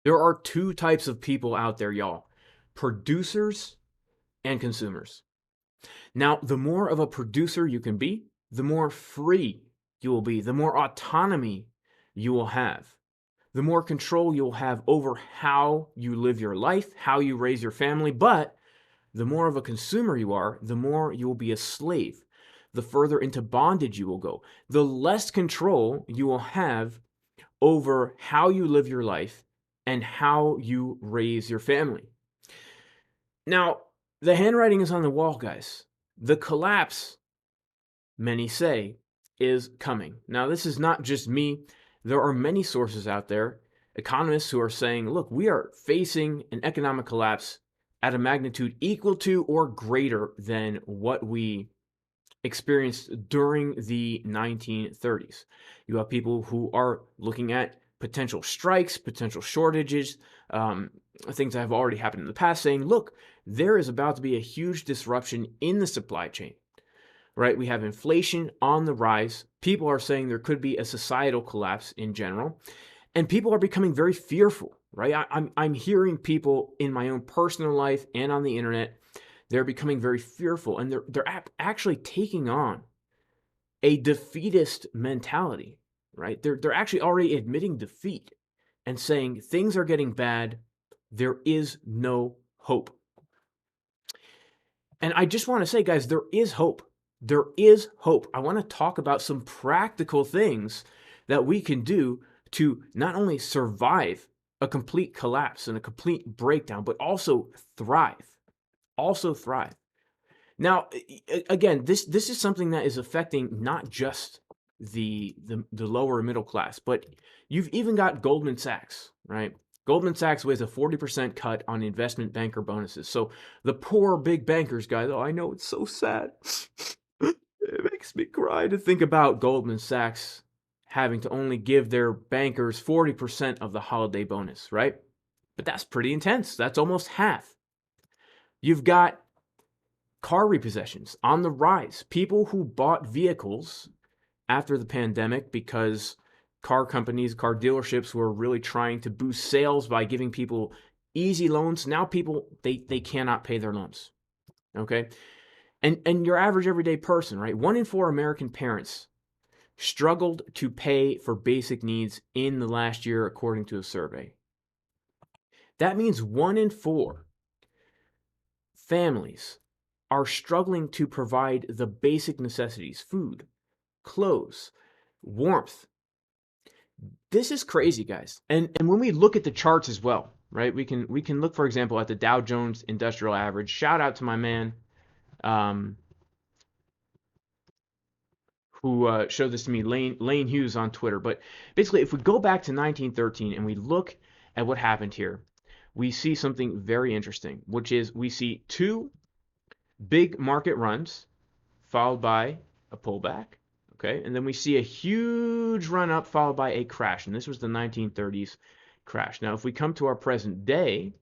There are two types of people out there, y'all: producers and consumers. Now, the more of a producer you can be, the more free you will be, the more autonomy you will have, the more control you'll have over how you live your life, how you raise your family. But the more of a consumer you are, the more you will be a slave, the further into bondage you will go, the less control you will have over how you live your life and how you raise your family. Now, the handwriting is on the wall, guys. The collapse, many say, is coming. Now, this is not just me. There are many sources out there, economists, who are saying, look, we are facing an economic collapse at a magnitude equal to or greater than what we experienced during the 1930s. You have people who are looking at potential strikes, potential shortages, things that have already happened in the past, saying, look, there is about to be a huge disruption in the supply chain, right? We have inflation on the rise. People are saying there could be a societal collapse in general, and people are becoming very fearful, right? I'm hearing people in my own personal life and on the internet, they're becoming very fearful, and they're actually taking on a defeatist mentality, right? They're actually already admitting defeat and saying things are getting bad. There is no hope. And I just want to say, guys, there is hope. There is hope. I want to talk about some practical things that we can do to not only survive a complete collapse and a complete breakdown, but also thrive. Also thrive. Now, again, this is something that is affecting not just the lower middle class, but you've even got Goldman Sachs, right? Goldman Sachs weighs a 40% cut on investment banker bonuses. So the poor big bankers, guys, oh, I know, it's so sad. It makes me cry to think about Goldman Sachs having to only give their bankers 40% of the holiday bonus, right? But that's pretty intense. That's almost half. You've got car repossessions on the rise. People who bought vehicles after the pandemic because car companies, car dealerships were really trying to boost sales by giving people easy loans. Now people, they cannot pay their loans, okay? And your average everyday person, right? 1 in 4 American parents struggled to pay for basic needs in the last year, according to a survey. That means 1 in 4 families are struggling to provide the basic necessities: food, clothes, warmth. This is crazy, guys. And when we look at the charts as well, right? We can look, for example, at the Dow Jones Industrial Average. Shout out to my man who showed this to me, Lane Hughes on Twitter. But basically, if we go back to 1913 and we look at what happened here, we see something very interesting, which is we see 2 big market runs followed by a pullback, okay? And then we see a huge run up followed by a crash, and this was the 1930s crash. Now, if we come to our present day,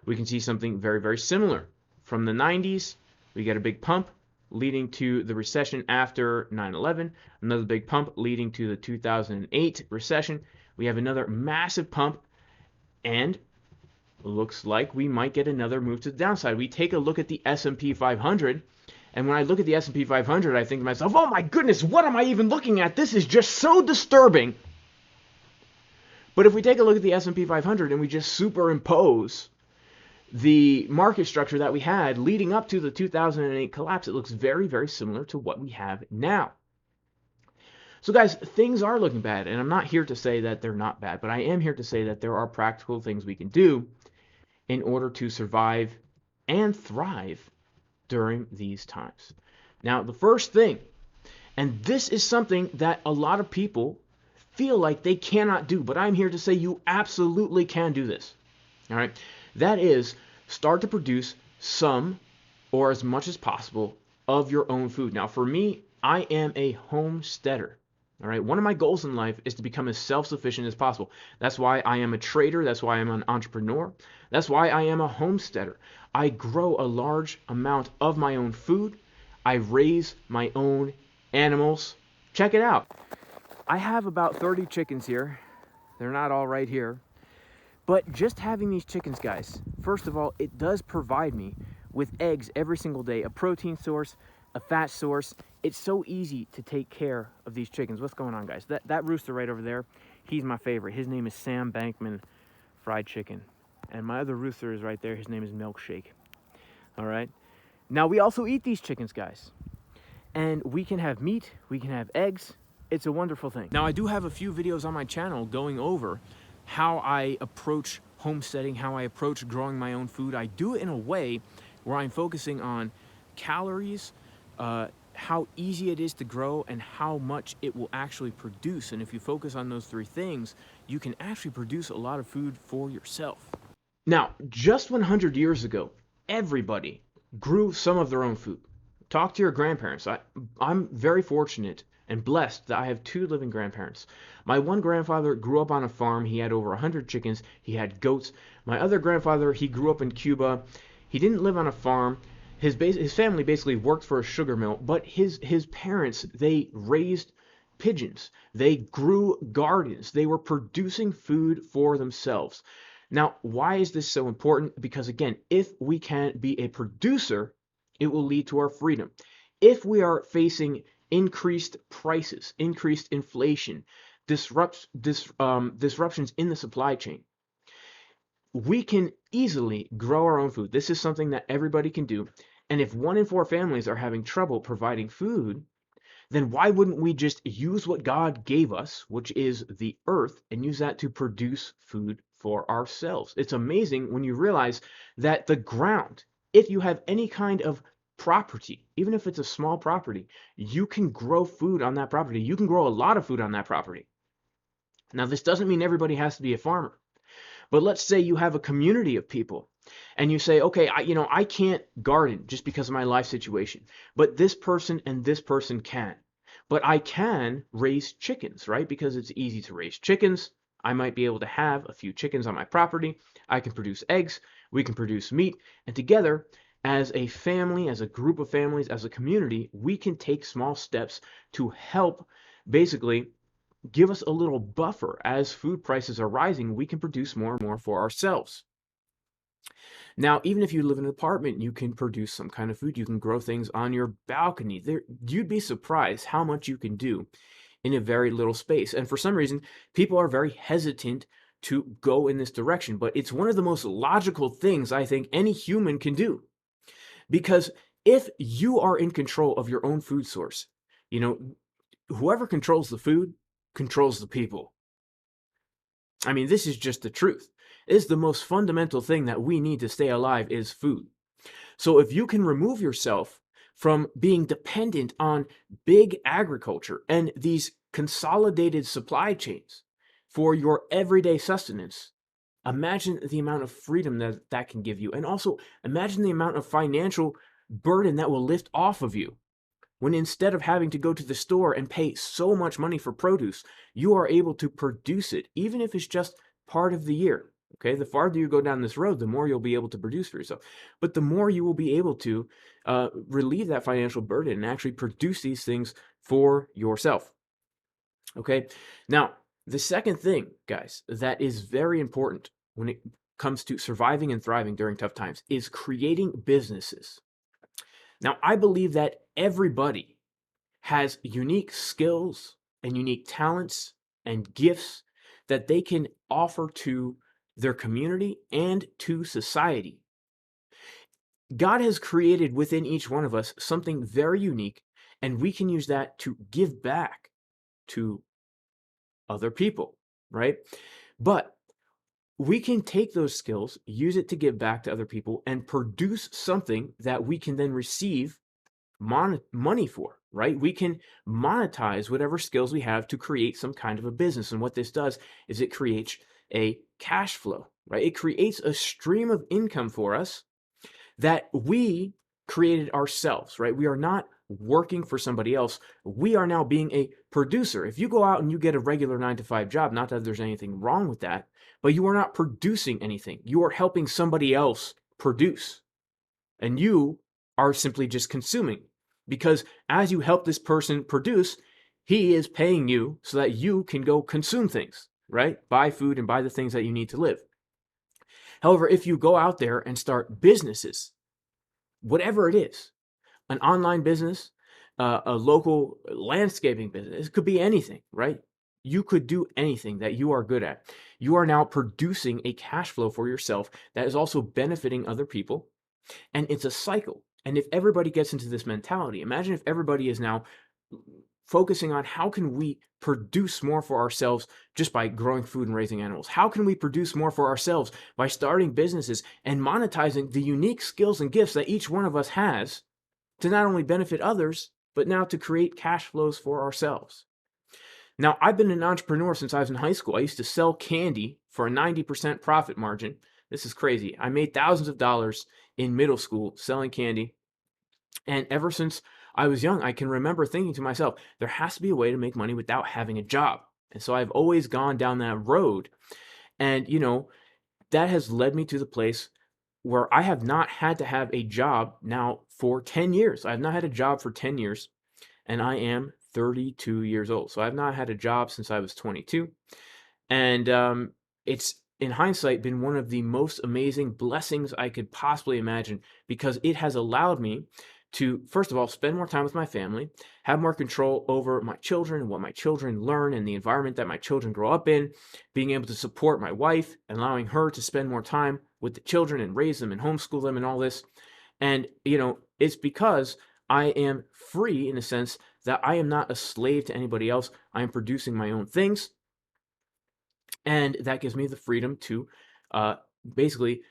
we can see something very, very similar. From the 90s, we get a big pump leading to the recession after 9/11, another big pump leading to the 2008 recession. We have another massive pump, and looks like we might get another move to the downside. We take a look at the S&P 500, and when I look at the S&P 500, I think to myself, oh my goodness, what am I even looking at? This is just so disturbing. But if we take a look at the S&P 500 and we just superimpose the market structure that we had leading up to the 2008 collapse, it looks very, very similar to what we have now. So guys, things are looking bad, and I'm not here to say that they're not bad, but I am here to say that there are practical things we can do in order to survive and thrive during these times. Now, the first thing, and this is something that a lot of people feel like they cannot do, but I'm here to say you absolutely can do this. All right? That is, start to produce some or as much as possible of your own food. Now, for me, I am a homesteader. All right. One of my goals in life is to become as self-sufficient as possible. That's why I am a trader. That's why I'm an entrepreneur. That's why I am a homesteader. I grow a large amount of my own food. I raise my own animals. Check it out. I have about 30 chickens here. They're not all right here. But just having these chickens, guys, first of all, it does provide me with eggs every single day, a protein source, a fat source. It's so easy to take care of these chickens. What's going on, guys? That rooster right over there, he's my favorite. His name is Sam Bankman Fried Chicken. And my other rooster is right there. His name is Milkshake. All right. Now, we also eat these chickens, guys. And we can have meat, we can have eggs. It's a wonderful thing. Now, I do have a few videos on my channel going over how I approach homesteading, how I approach growing my own food. I do it in a way where I'm focusing on calories, how easy it is to grow, and how much it will actually produce. And if you focus on those three things, you can actually produce a lot of food for yourself. Now, just 100 years ago, everybody grew some of their own food. Talk to your grandparents. I'm very fortunate and blessed that I have two living grandparents. My one grandfather grew up on a farm. He had over 100 chickens. He had goats. My other grandfather, he grew up in Cuba. He didn't live on a farm. His family basically worked for a sugar mill, but his parents, they raised pigeons. They grew gardens. They were producing food for themselves. Now, why is this so important? Because again, if we can be a producer, it will lead to our freedom. If we are facing increased prices, increased inflation, disruptions in the supply chain, we can easily grow our own food. This is something that everybody can do. And if 1 in 4 families are having trouble providing food, then why wouldn't we just use what God gave us, which is the earth, and use that to produce food for ourselves? It's amazing when you realize that the ground, if you have any kind of property, even if it's a small property, you can grow food on that property. You can grow a lot of food on that property. Now, this doesn't mean everybody has to be a farmer. But let's say you have a community of people and you say, okay, I can't garden just because of my life situation, but this person and this person can. But I can raise chickens, right? Because it's easy to raise chickens. I might be able to have a few chickens on my property. I can produce eggs. We can produce meat. And together, as a family, as a group of families, as a community, we can take small steps to help basically give us a little buffer. As food prices are rising, we can produce more and more for ourselves. Now, even if you live in an apartment, you can produce some kind of food. You can grow things on your balcony. You'd be surprised how much you can do in a very little space. And for some reason, people are very hesitant to go in this direction. But it's one of the most logical things I think any human can do. Because if you are in control of your own food source, whoever controls the food controls the people. I mean, this is just the truth. It is the most fundamental thing that we need to stay alive is food. So if you can remove yourself from being dependent on big agriculture and these consolidated supply chains for your everyday sustenance, imagine the amount of freedom that can give you. And also imagine the amount of financial burden that will lift off of you. When instead of having to go to the store and pay so much money for produce, you are able to produce it, even if it's just part of the year. Okay, the farther you go down this road, the more you'll be able to produce for yourself. But the more you will be able to relieve that financial burden and actually produce these things for yourself. Okay, now the second thing, guys, that is very important when it comes to surviving and thriving during tough times is creating businesses. Now, I believe that everybody has unique skills and unique talents and gifts that they can offer to their community and to society. God has created within each one of us something very unique, and we can use that to give back to other people, right? But we can take those skills, use it to give back to other people, and produce something that we can then receive money for, right? We can monetize whatever skills we have to create some kind of a business. And what this does is it creates a cash flow, right? It creates a stream of income for us that we created ourselves, right? We are not working for somebody else. We are now being a producer. If you go out and you get a regular 9-to-5 job, not that there's anything wrong with that, but you are not producing anything. You are helping somebody else produce. And you are simply just consuming. Because as you help this person produce, he is paying you so that you can go consume things, right? Buy food and buy the things that you need to live. However, if you go out there and start businesses, whatever it is, an online business, a local landscaping business, it could be anything, right? You could do anything that you are good at. You are now producing a cash flow for yourself that is also benefiting other people. And it's a cycle. And if everybody gets into this mentality, imagine if everybody is now focusing on how can we produce more for ourselves just by growing food and raising animals? How can we produce more for ourselves by starting businesses and monetizing the unique skills and gifts that each one of us has to not only benefit others, but now to create cash flows for ourselves? Now, I've been an entrepreneur since I was in high school. I used to sell candy for a 90% profit margin. This is crazy. I made thousands of dollars in middle school selling candy. And ever since I was young, I can remember thinking to myself, there has to be a way to make money without having a job. And so I've always gone down that road. And, that has led me to the place where I have not had to have a job now for 10 years. I have not had a job for 10 years, and I am 32 years old. So I've not had a job since I was 22. And it's, in hindsight, been one of the most amazing blessings I could possibly imagine, because it has allowed me to, first of all, spend more time with my family, have more control over my children and what my children learn and the environment that my children grow up in, being able to support my wife, allowing her to spend more time with the children and raise them and homeschool them and all this. And, it's because I am free in a sense that I am not a slave to anybody else. I am producing my own things. And that gives me the freedom to basically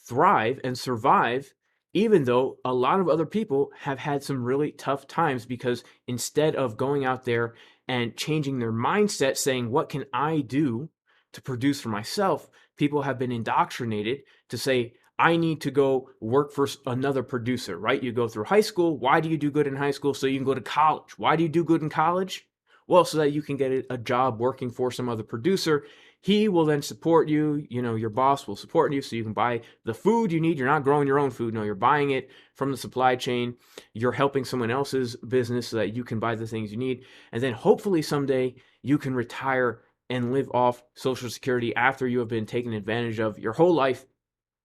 thrive and survive, even though a lot of other people have had some really tough times, because instead of going out there and changing their mindset, saying, what can I do to produce for myself, people have been indoctrinated to say, I need to go work for another producer, right? You go through high school. Why do you do good in high school? So you can go to college. Why do you do good in college? Well, so that you can get a job working for some other producer. He will then support you. Your boss will support you so you can buy the food you need. You're not growing your own food. No, you're buying it from the supply chain. You're helping someone else's business so that you can buy the things you need. And then hopefully someday you can retire and live off Social Security after you have been taken advantage of your whole life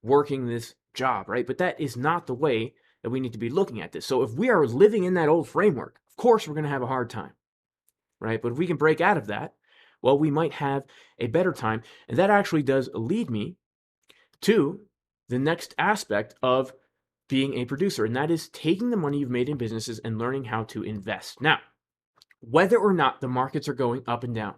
working this job, right? But that is not the way that we need to be looking at this. So if we are living in that old framework, of course we're going to have a hard time, right? But if we can break out of that, well, we might have a better time. And that actually does lead me to the next aspect of being a producer, and that is taking the money you've made in businesses and learning how to invest. Now, whether or not the markets are going up and down,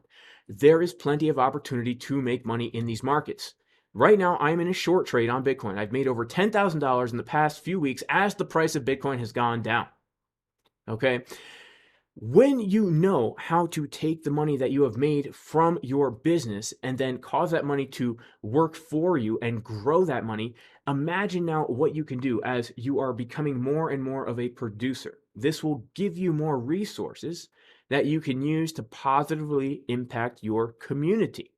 there is plenty of opportunity to make money in these markets. Right now, I'm in a short trade on Bitcoin. I've made over $10,000 in the past few weeks as the price of Bitcoin has gone down. Okay? When you know how to take the money that you have made from your business and then cause that money to work for you and grow that money, imagine now what you can do as you are becoming more and more of a producer. This will give you more resources that you can use to positively impact your community,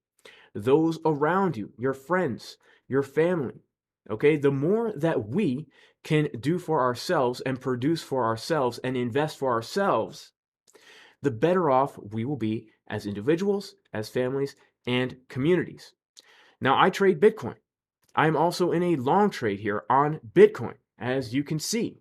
those around you, your friends, your family. Okay, the more that we can do for ourselves and produce for ourselves and invest for ourselves, the better off we will be as individuals, as families, and communities. Now, I trade Bitcoin. I'm also in a long trade here on Bitcoin, as you can see.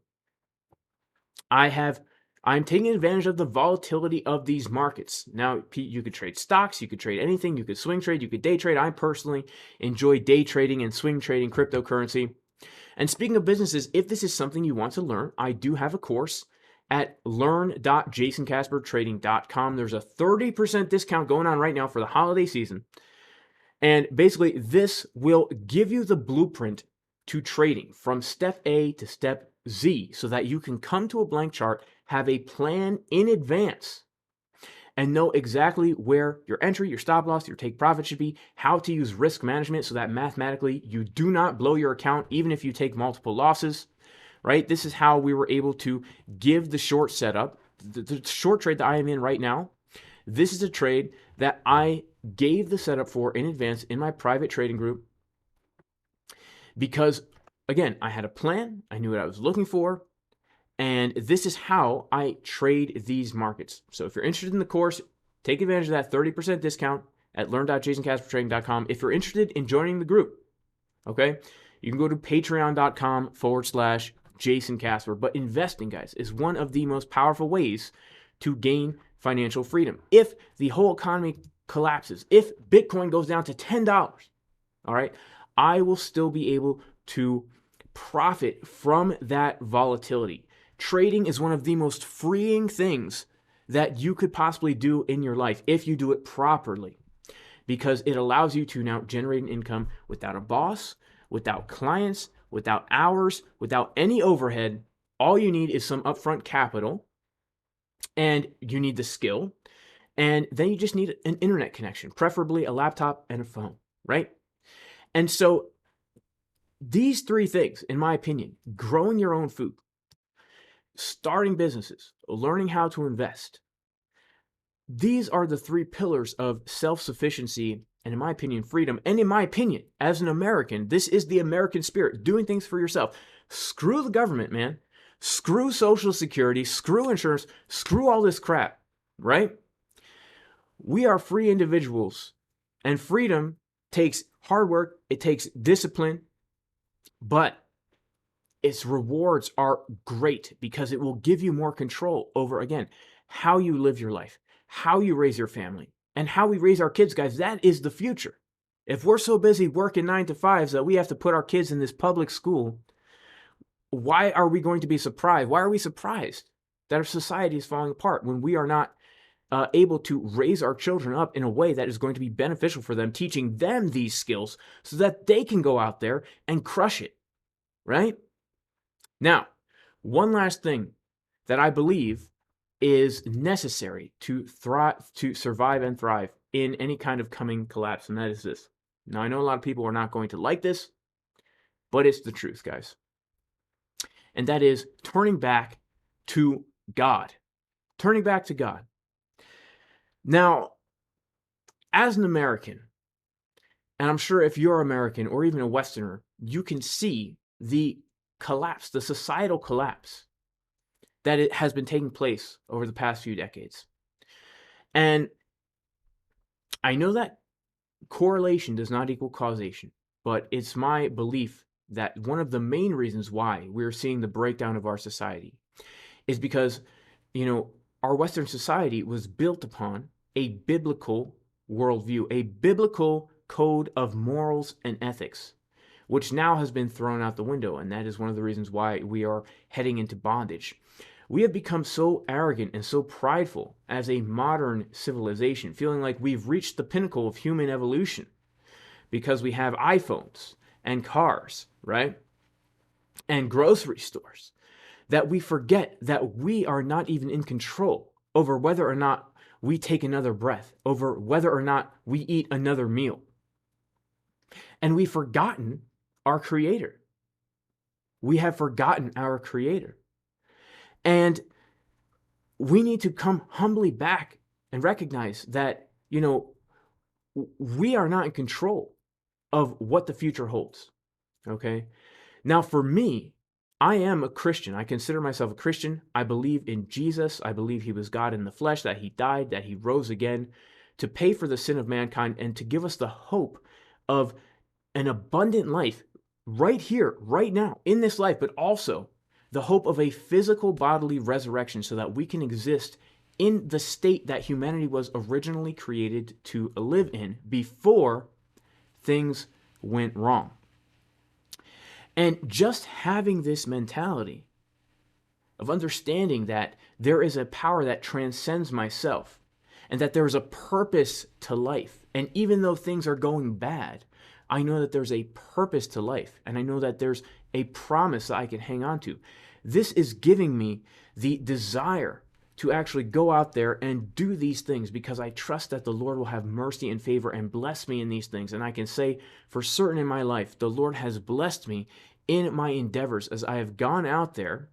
I'm taking advantage of the volatility of these markets. Now, you could trade stocks, you could trade anything, you could swing trade, you could day trade. I personally enjoy day trading and swing trading cryptocurrency. And speaking of businesses, if this is something you want to learn, I do have a course at learn.jasoncaspertrading.com. There's a 30% discount going on right now for the holiday season. And basically, this will give you the blueprint to trading from step A to step Z so that you can come to a blank chart, have a plan in advance, and know exactly where your entry, your stop loss, your take profit should be, how to use risk management so that mathematically you do not blow your account even if you take multiple losses. Right? This is how we were able to give the short setup. The short trade that I am in right now, this is a trade that I gave the setup for in advance in my private trading group because, again, I had a plan. I knew what I was looking for. And this is how I trade these markets. So if you're interested in the course, take advantage of that 30% discount at learn.jasoncaspertrading.com. If you're interested in joining the group, Okay? You can go to patreon.com/Jason Casper. But investing, guys, is one of the most powerful ways to gain financial freedom. If the whole economy collapses, if Bitcoin goes down to $10, all right, I will still be able to profit from that volatility. Trading is one of the most freeing things that you could possibly do in your life if you do it properly, because it allows you to now generate an income without a boss, without clients, without hours, without any overhead. All you need is some upfront capital, and you need the skill, and then you just need an internet connection, preferably a laptop and a phone, right? And so these three things, in my opinion, growing your own food, starting businesses, learning how to invest, these are the three pillars of self-sufficiency and, in my opinion, freedom. And in my opinion, as an American, this is the American spirit, doing things for yourself. Screw the government, man. Screw Social Security, screw insurance, screw all this crap, right? We are free individuals, and freedom takes hard work, it takes discipline, but its rewards are great because it will give you more control over, again, how you live your life, how you raise your family, and how we raise our kids, guys. That is the future. If we're so busy working 9 to 5s that we have to put our kids in this public school, why are we going to be surprised? Why are we surprised that our society is falling apart when we are not able to raise our children up in a way that is going to be beneficial for them, teaching them these skills so that they can go out there and crush it, right? Now, one last thing that I believe is necessary to thrive, to survive and thrive in any kind of coming collapse, and that is this. Now, I know a lot of people are not going to like this, but it's the truth, guys. And that is turning back to God. Turning back to God. Now, as an American, and I'm sure if you're American or even a Westerner, you can see the collapse, the societal collapse that it has been taking place over the past few decades. And I know that correlation does not equal causation, but it's my belief that one of the main reasons why we're seeing the breakdown of our society is because, our Western society was built upon a biblical worldview, a biblical code of morals and ethics, which now has been thrown out the window. And that is one of the reasons why we are heading into bondage. We have become so arrogant and so prideful as a modern civilization, feeling like we've reached the pinnacle of human evolution because we have iPhones and cars, right? And grocery stores, that we forget that we are not even in control over whether or not we take another breath, over whether or not we eat another meal. And we've forgotten our Creator. We have forgotten our Creator. And we need to come humbly back and recognize that, we are not in control of what the future holds. Okay? Now, for me, I am a Christian. I consider myself a Christian. I believe in Jesus. I believe he was God in the flesh, that he died, that he rose again to pay for the sin of mankind and to give us the hope of an abundant life right here, right now, in this life, but also the hope of a physical bodily resurrection so that we can exist in the state that humanity was originally created to live in before things went wrong. And just having this mentality of understanding that there is a power that transcends myself and that there is a purpose to life. And even though things are going bad, I know that there's a purpose to life, and I know that there's a promise that I can hang on to. This is giving me the desire to actually go out there and do these things because I trust that the Lord will have mercy and favor and bless me in these things. And I can say for certain in my life, the Lord has blessed me in my endeavors as I have gone out there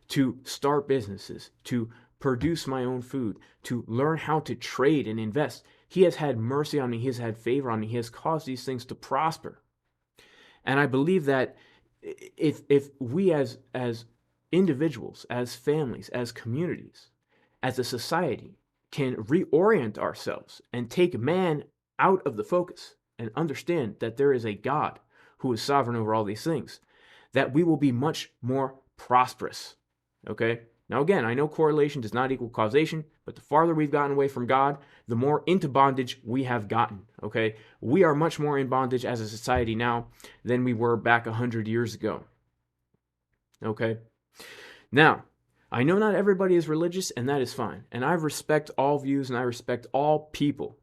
to start businesses, to produce my own food, to learn how to trade and invest. He has had mercy on me. He has had favor on me. He has caused these things to prosper. And I believe that if we as individuals, as families, as communities, as a society can reorient ourselves and take man out of the focus and understand that there is a God who is sovereign over all these things, that we will be much more prosperous. Okay? Now, again, I know correlation does not equal causation, but the farther we've gotten away from God, the more into bondage we have gotten. Okay? We are much more in bondage as a society now than we were back 100 years ago. Okay? Now, I know not everybody is religious, and that is fine. And I respect all views and I respect all people.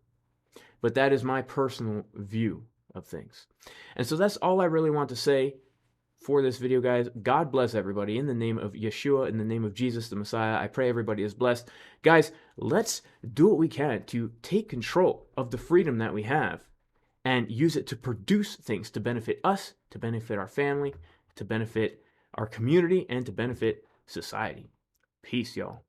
But that is my personal view of things. And so that's all I really want to say for this video, guys. God bless everybody. In the name of Yeshua, in the name of Jesus the Messiah, I pray everybody is blessed. Guys, let's do what we can to take control of the freedom that we have and use it to produce things to benefit us, to benefit our family, to benefit our community, and to benefit society. Peace, y'all.